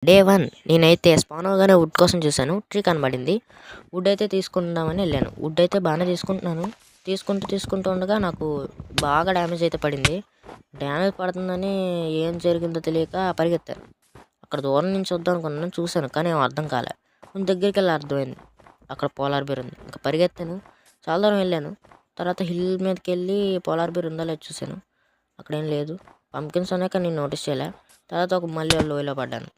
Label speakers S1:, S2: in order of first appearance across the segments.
S1: Day 1 నేనైతే span అవ్వగానే would కోసం చూశాను. ట్రీ కనబడింది. వుడ్ అయితే తీసుకుందామని వెళ్ళాను. వుడ్ అయితే బాగానే తీసుకుంటున్నాను. తీసుకుంటూ ఉండగా నాకు బాగా డ్యామేజ్ అయితే పడింది. డ్యామేజ్ పడుతుందని ఏం జరిగిందో తెలియక పరిగెత్తాను. అక్కడ దూరం నుంచి చూద్దాం అనుకున్నాను. చూశాను కానీ ఏం అర్థం కాలే. కొంచెం దగ్గరికి వెళ్ళి అర్థమైంది అక్కడ పోలార్ బేర్ ఉంది. ఇంకా పరిగెత్తాను. చాలా దూరం వెళ్ళాను. తర్వాత హిల్ మీదకి వెళ్ళి పోలార్ బేర్ ఉందా లేదు చూశాను. అక్కడేం లేదు. పంకిన్స్ ఉన్నాయి కానీ నేను నోటీస్ చేయలే. తర్వాత మళ్ళీ లోయలో పడ్డాను.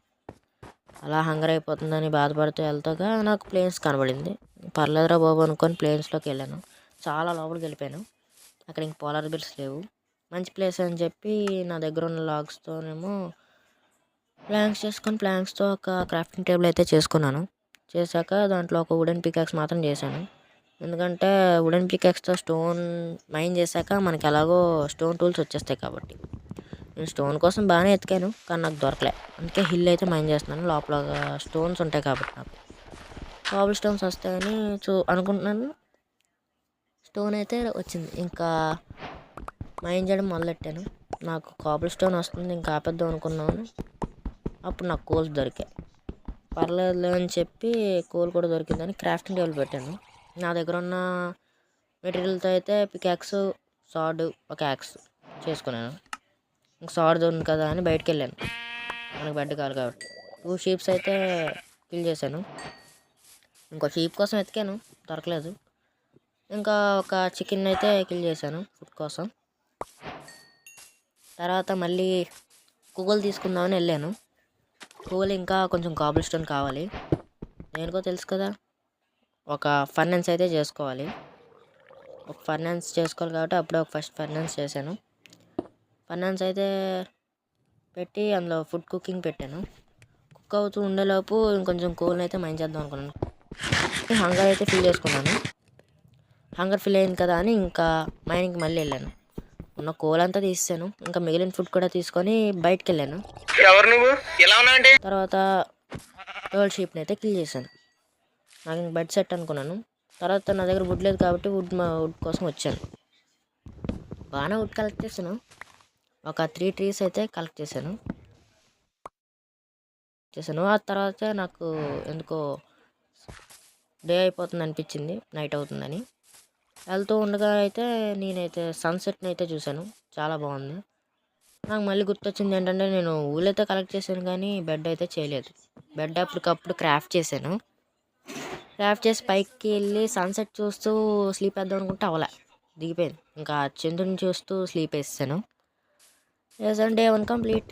S1: అలా హంగర్ అయిపోతుందని బాధపడుతూ వెళ్తాగా నాకు ప్లేన్స్ కనబడింది. పర్లేదురా బాబు అనుకొని ప్లేన్స్లోకి వెళ్ళాను. చాలా లోపలికి వెళ్ళిపోయాను. అక్కడ ఇంక పోలార్ బేర్స్ లేవు. మంచి ప్లేస్ అని చెప్పి నా దగ్గర ఉన్న లాగ్స్తోనేమో ప్లాంక్స్తో ఒక క్రాఫ్టింగ్ టేబుల్ అయితే చేసుకున్నాను. చేశాక దాంట్లో ఒక వుడెన్ పికాక్స్ మాత్రం చేశాను. ఎందుకంటే వుడెన్ పికాక్స్తో స్టోన్ మైన్ చేశాక మనకి ఎలాగో స్టోన్ టూల్స్ వచ్చేస్తాయి కాబట్టి. నేను స్టోన్ కోసం బాగానే ఎతికాను కానీ నాకు దొరకలే. అందుకే హిల్ అయితే మైన్ చేస్తున్నాను. లోపల స్టోన్స్ ఉంటాయి కాబట్టి నాకు కాబుల్ స్టోన్స్ వస్తాయని అనుకుంటున్నాను. స్టోన్ అయితే వచ్చింది. ఇంకా మైన్ చేయడం మొదలెట్టాను. నాకు కాబుల్ స్టోన్ వస్తుంది ఇంకా ఆపేద్దాం అనుకున్నాను. అప్పుడు నాకు కోల్స్ దొరికాయి. పర్లేదులే అని చెప్పి కోల్ కూడా దొరికిందని క్రాఫ్టింగ్ టేబుల్ పెట్టాను. నా దగ్గర ఉన్న మెటీరియల్తో అయితే పికాక్స్, సార్డ్, ఒక యాక్స్ చేసుకున్నాను. ఇంక సార్డ్ ఉంది కదా అని బయటకు వెళ్ళాను. మనకు బెడ్ కావాలి కాబట్టి 2 షీప్స్ అయితే కిల్ చేశాను. ఇంకో షీప్ కోసం ఎతికాను, దొరకలేదు. ఇంకా ఒక చికెన్ అయితే కిల్ చేశాను ఫుడ్ కోసం. తర్వాత మళ్ళీ కుగలు తీసుకుందామని వెళ్ళాను. కుగలు ఇంకా కొంచెం కాబుల్ స్టోన్ కావాలి. దేనికో తెలుసు కదా, ఒక ఫర్నెన్స్ అయితే చేసుకోవాలి. ఒక ఫర్నెన్స్ చేసుకోవాలి కాబట్టి అప్పుడే ఒక ఫస్ట్ ఫర్నెన్స్ చేశాను. ఫర్నెన్స్ అయితే పెట్టి అందులో ఫుడ్ కుకింగ్ పెట్టాను. కుక్ అవుతూ ఉండేలోపు ఇంకొంచెం కోల్ని అయితే మైన్ చేద్దాం అనుకున్నాను. హంగర్ అయితే ఫిల్ చేసుకున్నాను. హంగర్ ఫిల్ అయింది కదా అని ఇంకా మైనింగ్కి మళ్ళీ వెళ్ళాను. ఉన్న కోల్ అంతా తీసాను. ఇంకా మిగిలిన ఫుడ్ కూడా తీసుకొని బయటకు వెళ్ళాను. తర్వాత 12 షీప్ని అయితే కిల్ చేశాను. నాకు ఇంక బెడ్ సెట్ అనుకున్నాను. తర్వాత నా దగ్గర వుడ్ లేదు కాబట్టి వుడ్ కోసం వచ్చాను. బాగానే వుడ్ కలెక్ట్ చేశాను. ఒక 3 ట్రీస్ అయితే కలెక్ట్ చేశాను. ఆ తర్వాత నాకు ఎందుకో డే అయిపోతుంది అనిపించింది, నైట్ అవుతుందని. వెళ్తూ ఉండగా అయితే నేనైతే సన్సెట్ని అయితే చూశాను. చాలా బాగుంది. నాకు మళ్ళీ గుర్తొచ్చింది ఏంటంటే నేను ఊళ్ళో అయితే కలెక్ట్ చేశాను కానీ బెడ్ అయితే చేయలేదు. బెడ్ అప్పటికప్పుడు క్రాఫ్ట్ చేశాను. క్రాఫ్ట్ చేసి పైకి వెళ్ళి సన్సెట్ చూస్తూ స్లీప్ వేద్దాం అనుకుంటే అవలే, దిగిపోయింది. ఇంకా చంద్రుని చూస్తూ స్లీప్ వేసాను. Day 1 complete.